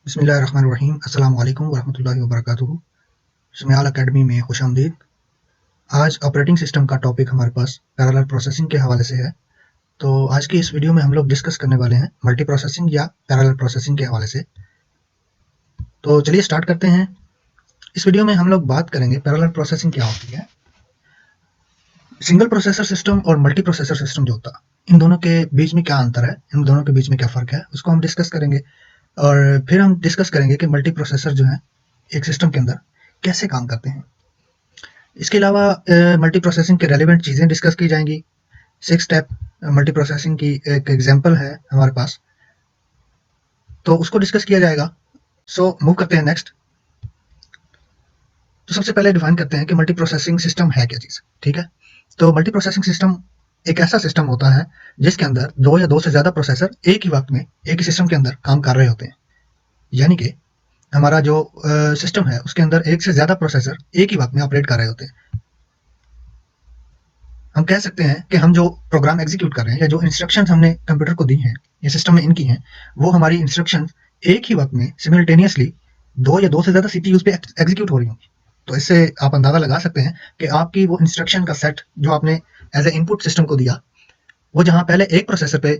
बिस्मिल्लाहिर्रहमानिर्रहीम अस्सलाम वालेकुम वरहमतुल्लाहि वबरकातुहू। सुमेयाल अकेडमी में खुशामदीद। आज ऑपरेटिंग सिस्टम का टॉपिक हमारे पास पैरेलल प्रोसेसिंग के हवाले से है। तो आज की इस वीडियो में हम लोग डिस्कस करने वाले हैं मल्टी प्रोसेसिंग या पैरेलल प्रोसेसिंग के हवाले से। तो चलिए स्टार्ट करते हैं। इस वीडियो में हम लोग बात करेंगे पैरेलल प्रोसेसिंग क्या होती है, सिंगल प्रोसेसर सिस्टम और मल्टी प्रोसेसर सिस्टम जो होता है इन दोनों के बीच में क्या अंतर है, इन दोनों के बीच में क्या फ़र्क है, उसको हम डिस्कस करेंगे। और फिर हम डिस्कस करेंगे कि मल्टी प्रोसेसर जो है एक सिस्टम के अंदर कैसे काम करते हैं। इसके अलावा मल्टी प्रोसेसिंग के रेलेवेंट चीज़ें डिस्कस की जाएंगी। 6 स्टेप मल्टी प्रोसेसिंग की एक एग्जांपल है हमारे पास, तो उसको डिस्कस किया जाएगा। सो मूव करते हैं नेक्स्ट। तो सबसे पहले डिफाइन करते हैं कि मल्टी प्रोसेसिंग सिस्टम है क्या चीज़। ठीक है, तो मल्टी प्रोसेसिंग सिस्टम एक ऐसा सिस्टम होता है जिसके अंदर दो या दो से ज़्यादा प्रोसेसर एक ही वक्त में एक ही सिस्टम के अंदर काम कर रहे होते हैं। यानी कि हमारा जो सिस्टम है उसके अंदर एक से ज़्यादा प्रोसेसर एक ही वक्त में ऑपरेट कर रहे होते हैं। हम कह सकते हैं कि हम जो प्रोग्राम एग्जीक्यूट कर रहे हैं या जो इंस्ट्रक्शंस हमने कंप्यूटर को दी हैं या सिस्टम में इनकी हैं, वो हमारी इंस्ट्रक्शंस एक ही वक्त में सिमिल्टेनियसली दो या दो से ज़्यादा सीपीयूज पे एग्जीक्यूट हो रही होंगी। तो इससे आप अंदाज़ा लगा सकते हैं कि आपकी वो इंस्ट्रक्शन का सेट जो आपने एज ए इनपुट सिस्टम को दिया, वो जहाँ पहले एक प्रोसेसर पे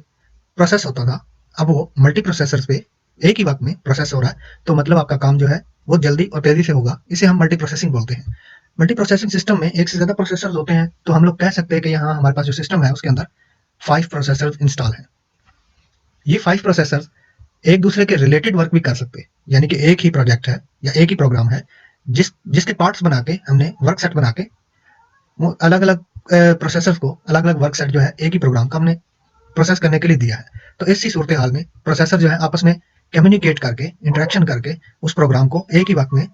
प्रोसेस होता था, अब वो मल्टी प्रोसेसर्स पे एक ही वक्त में प्रोसेस हो रहा है। तो मतलब आपका काम जो है वो जल्दी और तेजी से होगा। इसे हम मल्टी प्रोसेसिंग बोलते हैं। मल्टी प्रोसेसिंग सिस्टम में एक से ज़्यादा प्रोसेसर्स होते हैं, तो हम लोग कह सकते हैं कि यहाँ हमारे पास जो सिस्टम है उसके अंदर 5 प्रोसेसर्स इंस्टॉल हैं। ये 5 प्रोसेसर्स एक दूसरे के रिलेटेड वर्क भी कर सकते हैं, यानी कि एक ही प्रोजेक्ट है या एक ही प्रोग्राम है जिसके पार्ट्स बना के हमने वर्क सेट बना के वो अलग अलग प्रोसेसर्स को अलग अलग वर्क सेट जो है एक ही प्रोग्राम का हमने प्रोसेस करने के लिए दिया है। तो इसी सूरत हाल में प्रोसेसर जो है आपस में कम्युनिकेट करके इंटरेक्शन करके उस प्रोग्राम को एक ही वक्त में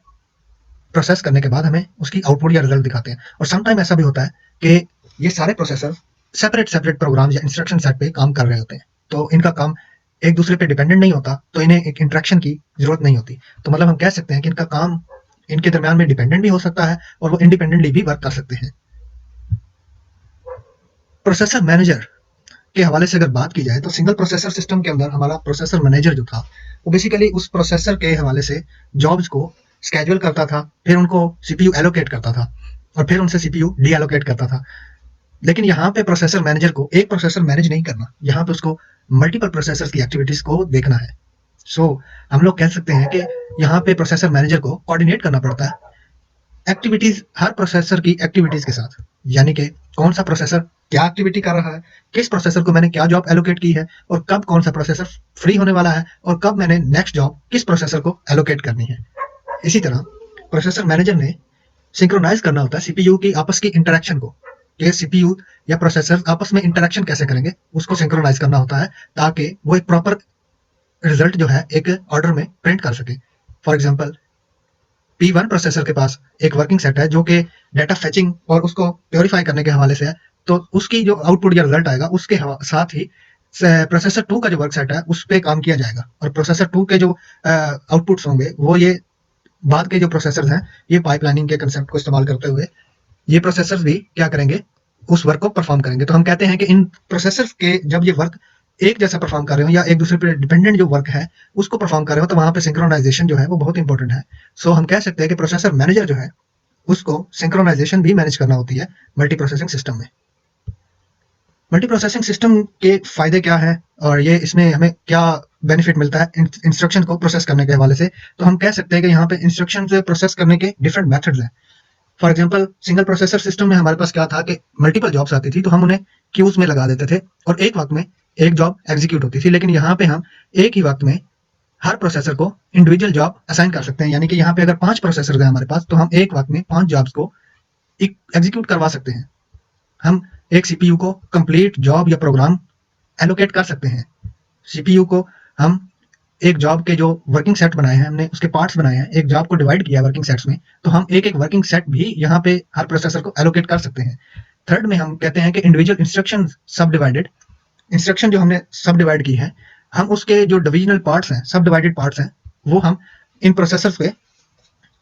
प्रोसेस करने के बाद हमें उसकी आउटपुट या रिजल्ट दिखाते हैं। और समटाइम ऐसा भी होता है कि ये सारे प्रोसेसर सेपरेट सेपरेट प्रोग्राम या इंस्ट्रक्शन सेट पे काम कर रहे होते हैं, तो इनका काम एक दूसरे पे डिपेंडेंट नहीं होता, तो इन्हें एक इंटरेक्शन की जरूरत नहीं होती। तो मतलब हम कह सकते हैं कि इनका काम इनके दरमियान में डिपेंडेंट भी हो सकता है और वो इंडिपेंडेंटली भी वर्क कर सकते हैं। प्रोसेसर मैनेजर के हवाले से अगर बात की जाए तो सिंगल प्रोसेसर सिस्टम के अंदर हमारा प्रोसेसर मैनेजर जो था वो बेसिकली उस प्रोसेसर के हवाले से जॉब्स को स्केड्यूल करता था, फिर उनको सीपीयू एलोकेट करता था और फिर उनसे सीपीयू डी एलोकेट करता था। लेकिन यहाँ पे प्रोसेसर मैनेजर को एक प्रोसेसर मैनेज नहीं करना, यहाँ पे उसको मल्टीपल प्रोसेसर्स की एक्टिविटीज को देखना है। सो हम लोग कह सकते हैं कि यहाँ पे प्रोसेसर मैनेजर को कोऑर्डिनेट करना पड़ता है एक्टिविटीज, हर प्रोसेसर की एक्टिविटीज के साथ। यानी कि कौन सा प्रोसेसर क्या एक्टिविटी कर रहा है, किस प्रोसेसर को मैंने क्या जॉब एलोकेट की है और कब कौन सा प्रोसेसर फ्री होने वाला है और कब मैंने नेक्स्ट जॉब किस प्रोसेसर को एलोकेट करनी है। इसी तरह प्रोसेसर मैनेजर ने सिंक्रोनाइज करना होता है सीपीयू की आपस की इंटरेक्शन को, कि सीपीयू या प्रोसेसर आपस में इंटरेक्शन कैसे करेंगे उसको सिंक्रोनाइज करना होता है, ताकि वो एक प्रॉपर रिजल्ट जो है एक ऑर्डर में प्रिंट कर सके। फॉर एग्जाम्पल P1 प्रोसेसर के पास एक वर्किंग सेट है जो कि डेटा फेचिंग और उसको प्योरीफाई करने के हवाले से है, तो उसकी जो आउटपुट या रिजल्ट आएगा उसके साथ ही प्रोसेसर 2 का जो वर्क सेट है उस पे काम किया जाएगा और प्रोसेसर 2 के जो आउटपुट्स होंगे वो ये बाद के जो प्रोसेसर्स हैं, ये पाइपलाइनिंग के कंसेप्ट को इस्तेमाल करते हुए ये प्रोसेसर्स भी क्या करेंगे, उस वर्क को परफॉर्म करेंगे। तो हम कहते हैं कि इन प्रोसेसर्स के जब ये वर्क एक जैसा परफॉर्म कर रहे हो या एक दूसरे पर डिपेंडेंट जो वर्क है उसको परफॉर्म कर रहे हो, तो वहां पे सिंक्रोनाइजेशन जो है वो बहुत इंपॉर्टेंट है। सो हम कह सकते हैं कि प्रोसेसर मैनेजर जो है उसको सिंक्रोनाइजेशन भी मैनेज करना होती है मल्टी प्रोसेसिंग सिस्टम में। मल्टी प्रोसेसिंग सिस्टम के फायदे क्या हैं और ये इसमें हमें क्या बेनिफिट मिलता है इंस्ट्रक्शन को प्रोसेस करने के हवाले से, तो हम कह सकते हैं कि यहाँ पे इंस्ट्रक्शन से प्रोसेस करने के डिफरेंट मेथड्स हैं। For example single processor system में हमारे पास क्या था कि मल्टीपल जॉब्स आती थी तो हम उन्हें क्यूज में लगा देते थे और एक वक्त में एक जॉब एग्जीक्यूट होती थी। लेकिन यहाँ पे हम एक ही वक्त में हर प्रोसेसर को इंडिविजुअल जॉब असाइन कर सकते हैं, यानी कि यहाँ पे अगर 5 प्रोसेसर है हमारे पास तो हम एक वक्त में 5 जॉब्स को एग्जीक्यूट करवा सकते हैं। हम एक सीपीयू को कंप्लीट जॉब या प्रोग्राम एलोकेट कर सकते हैं। सीपीयू को हम एक जॉब के जो वर्किंग सेट बनाए हैं, हमने उसके पार्ट्स बनाए हैं, एक जॉब को डिवाइड किया वर्किंग सेट्स में, तो हम एक एक वर्किंग सेट भी यहाँ पे हर प्रोसेसर को एलोकेट कर सकते हैं। थर्ड में हम कहते हैं कि इंडिविजुअल इंस्ट्रक्शन सब डिवाइडेड, इंस्ट्रक्शन जो हमने सब डिवाइड की है, हम उसके जो डिविजनल पार्ट्स हैं, सब डिवाइडेड पार्ट्स हैं, वो हम इन प्रोसेसर्स पे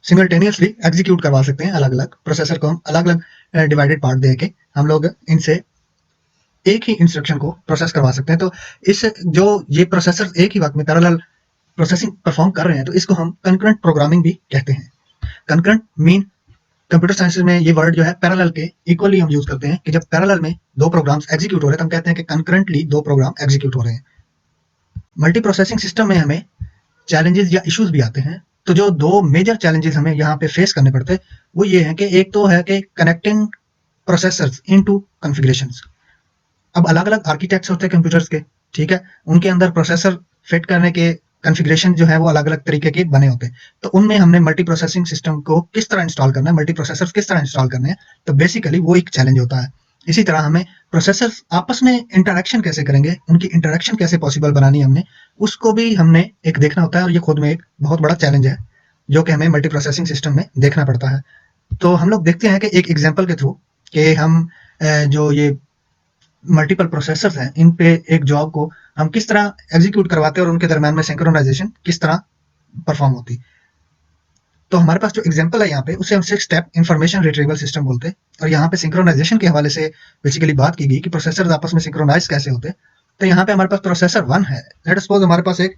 सिमल्टेनियसली एग्जीक्यूट करवा सकते हैं। अलग अलग प्रोसेसर को हम अलग अलग डिवाइडेड पार्ट दे के हम लोग इनसे एक ही इंस्ट्रक्शन को प्रोसेस करवा सकते हैं। तो इस जो ये प्रोसेसर एक ही वक्त में पैरेलल प्रोसेसिंग परफॉर्म कर रहे हैं, तो इसको हम कंकरेंट प्रोग्रामिंग भी कहते हैं। कंकरेंट मीन कंप्यूटर साइंस में ये वर्ड जो है पैरेलल के इक्वली हम यूज करते हैं कि जब पैरेलल में दो प्रोग्राम्स एग्जीक्यूट हो रहे हैं तो हम कहते हैं कि कंकरेंटली दो प्रोग्राम एग्जीक्यूट हो रहे हैं। मल्टी प्रोसेसिंग सिस्टम में हमें चैलेंजेस या इश्यूज भी आते हैं। तो जो दो मेजर चैलेंजेस हमें यहाँ पे फेस करने पड़ते हैं वो ये है कि एक तो है कि कनेक्टिंग प्रोसेसर्स इनटू कॉन्फ़िगरेशंस। अब अलग-अलग आर्किटेक्ट्स होते हैं कंप्यूटर्स के, ठीक है? उनके अंदर प्रोसेसर फिट करने के कॉन्फ़िगरेशन जो है वो अलग-अलग तरीके के बने होते हैं। तो उनमें हमने मल्टी प्रोसेसिंग सिस्टम को किस तरह इंस्टॉल करना है, मल्टी प्रोसेसर्स किस तरह इंस्टॉल करने हैं, तो बेसिकली वो एक चैलेंज होता है। इसी तरह हमें प्रोसेसर्स आपस में इंटरैक्शन कैसे करेंगे, उनकी इंटरैक्शन कैसे पॉसिबल बनानी है हमने, उसको भी हमने एक देखना होता है और ये खुद में एक बहुत बड़ा चैलेंज है, जो कि हमें मल्टी प्रोसेसिंग सिस्टम में देखना पड़ता है। तो हम लोग देखते हैं कि एक एग्जांपल के थ्रू कि हम जो ये मल्टीपल प्रोसेसर्स हैं इन पे एक जॉब को हम किस तरह एग्जीक्यूट करवाते हैं और उनके दरम्यान में सिंक्रोनाइजेशन किस तरह परफॉर्म होती। तो हमारे पास जो एग्जांपल है यहाँ पे उसे हम 6 स्टेप इंफॉर्मेशन रिट्रीवल सिस्टम बोलते हैं और यहाँ पे सिंक्रोनाइजेशन के हवाले से बेसिकली बात की गई कि प्रोसेसर्स आपस में सिंक्रोनाइज कैसे होते हैं। तो यहाँ पे हमारे पास प्रोसेसर 1 है। लेट अस सपोज हमारे पास एक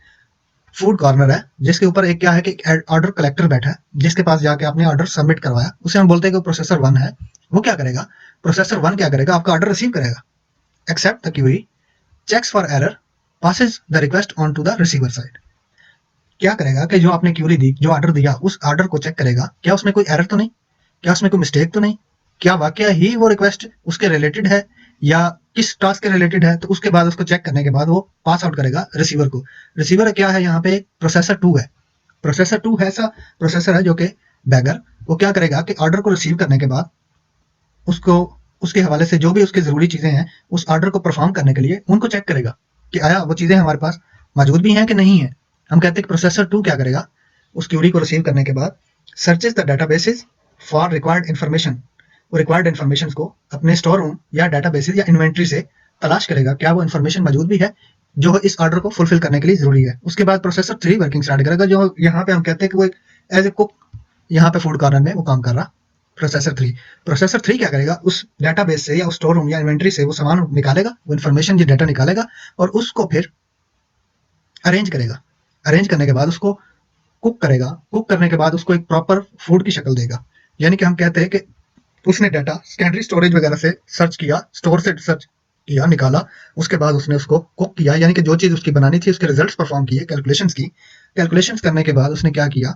फूड कॉर्नर है जिसके ऊपर एक क्या है कि ऑर्डर कलेक्टर बैठा है जिसके पास जाके आपने ऑर्डर सबमिट करवाया, उसे हम बोलते हैं कि प्रोसेसर 1 है। वो क्या करेगा, प्रोसेसर 1 क्या करेगा, आपका ऑर्डर रिसीव करेगा, accept the query, checks for error, passes the request on to the receiver side। क्या करेगा कि जो आपने क्यूरी दी, जो ऑर्डर दिया, उस ऑर्डर को चेक करेगा, क्या उसमें कोई एरर तो नहीं, क्या उसमें कोई मिस्टेक तो नहीं, क्या वाकया ही वो रिक्वेस्ट उसके रिलेटेड है या किस टास्क के रिलेटेड है। तो उसके बाद उसको चेक करने के बाद वो पास आउट करेगा रिसीवर को। रिसीवर क्या है यहाँ पे, प्रोसेसर 2 है। प्रोसेसर 2 है ऐसा प्रोसेसर है जो कि बैगर, वो क्या करेगा कि ऑर्डर को रिसीव करने के बाद उसको उसके हवाले से जो भी उसकी ज़रूरी चीज़ें हैं, उस ऑर्डर को परफॉर्म करने के लिए उनको चेक करेगा कि आया वो चीज़ें हमारे पास मौजूद भी हैं कि नहीं है। हम कहते हैं कि प्रोसेसर 2 क्या करेगा, उस क्यूरी को रिसीव करने के बाद searches the databases for required information. वो रिक्वायर्ड इन्फॉर्मेशन को अपने स्टोर रूम या डेटाबेसेस या इन्वेंट्री से तलाश करेगा, क्या वो इन्फॉर्मेशन मौजूद भी है जो इस ऑर्डर को फुलफिल करने के लिए ज़रूरी है। उसके बाद प्रोसेसर 3 वर्किंग स्टार्ट करेगा, जो यहाँ पे हम कहते हैं कि वो एक एज ए कुक यहाँ पे फूड कॉर्नर में वो काम कर रहा। प्रोसेसर 3 क्या करेगा, उस डेटाबेस से या उस स्टोर रूम या इन्वेंट्री से वो सामान निकालेगा, वो इन्फॉर्मेशन जो डेटा निकालेगा और उसको फिर अरेंज करेगा। अरेंज करने के बाद उसको कुक करेगा। कुक करने के बाद उसको एक प्रॉपर फूड की शक्ल देगा। यानी कि हम कहते हैं कि उसने डाटा सेकेंडरी स्टोरेज वगैरह से सर्च किया, स्टोर से सर्च किया, निकाला, उसके बाद उसने उसको कुक किया, यानी कि जो चीज़ उसकी बनानी थी उसके रिजल्ट्स परफॉर्म किए, कैलकुलेशंस की। कैलकुलेशंस करने के बाद उसने क्या किया,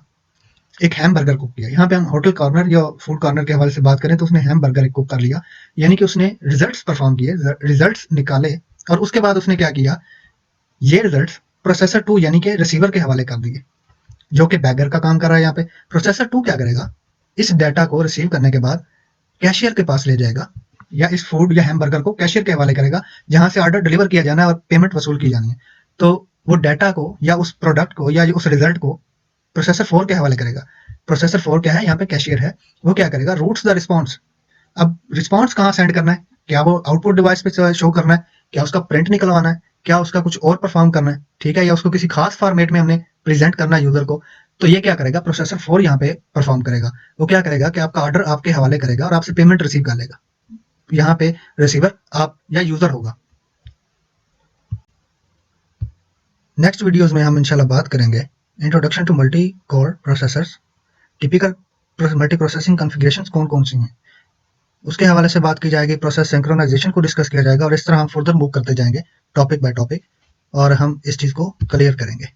एक हैम बर्गर कुक किया। यहाँ पे हम होटल कॉर्नर या फूड कॉर्नर के हवाले से बात करें तो उसने हैम बर्गर एक कुक कर लिया, यानी कि उसने रिजल्ट्स परफॉर्म किए, रिजल्ट्स निकाले और उसके बाद उसने क्या किया, ये रिजल्ट्स प्रोसेसर 2 यानी कि रिसीवर के हवाले कर दिए, जो कि बैगर का काम कर रहा है। यहाँ पे प्रोसेसर 2 क्या करेगा, इस डाटा को रिसीव करने के बाद कैशियर के पास ले जाएगा या इस फूड या हैमबर्गर को कैशियर के हवाले करेगा जहां से ऑर्डर डिलीवर किया जाना है और पेमेंट वसूल की जानी है। तो वो डाटा को या उस प्रोडक्ट को या उस रिजल्ट को प्रोसेसर 4 के हवाले करेगा। प्रोसेसर 4 क्या है, यहाँ पे कैशियर है। वो क्या करेगा, रूट्स द रिस्पॉन्स। अब रिस्पॉन्स कहाँ सेंड करना है, क्या वो आउटपुट डिवाइस पे शो करना है, क्या उसका प्रिंट निकलवाना है, क्या उसका कुछ और परफॉर्म करना है, ठीक है, या उसको किसी खास फॉर्मेट में हमने प्रेजेंट करना है यूजर को। तो ये क्या करेगा, प्रोसेसर 4 यहाँ पे परफॉर्म करेगा। वो क्या करेगा कि आपका ऑर्डर आपके हवाले करेगा और आपसे पेमेंट रिसीव कर लेगा। यहाँ पे रिसीवर आप या यूजर होगा। नेक्स्ट वीडियोस में हम इंशाल्लाह बात करेंगे introduction to multi core processors, typical multi processing configurations कौन कौन सी हैं, उसके हवाले से बात की जाएगी। प्रोसेस सिंक्रोनाइजेशन को डिस्कस किया जाएगा और इस तरह हम फर्दर मूव करते जाएंगे टॉपिक बाय टॉपिक और हम इस चीज़ को क्लियर करेंगे।